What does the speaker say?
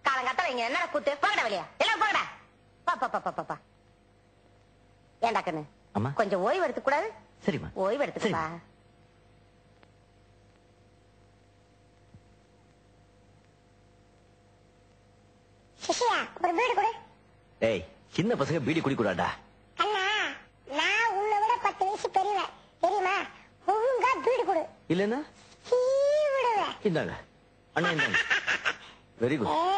காலங்காத்தால இங்க என்ன கூத்து போகடா வெளியா எல்லாம் போகடா பாப்பா ஏண்டா கண்ணு கொஞ்சம் ஓய்வு எடுத்துக்க கூடாது? சரிம்மா ஓய்வு எடுத்துக்கப்பா. சிஷியா ஒரு பீடி கொடு. ஏய் சின்ன பசங்க பீடி குடிக்கூடாடா. அண்ணா நான் உன்னை விட 10 வயசு பெரியவன் தெரியுமா? ஒழுங்கா பீடி கொடு. இல்லன்னா விடுவேன். இந்தாங்க அண்ணா இந்தாங்க. Very good.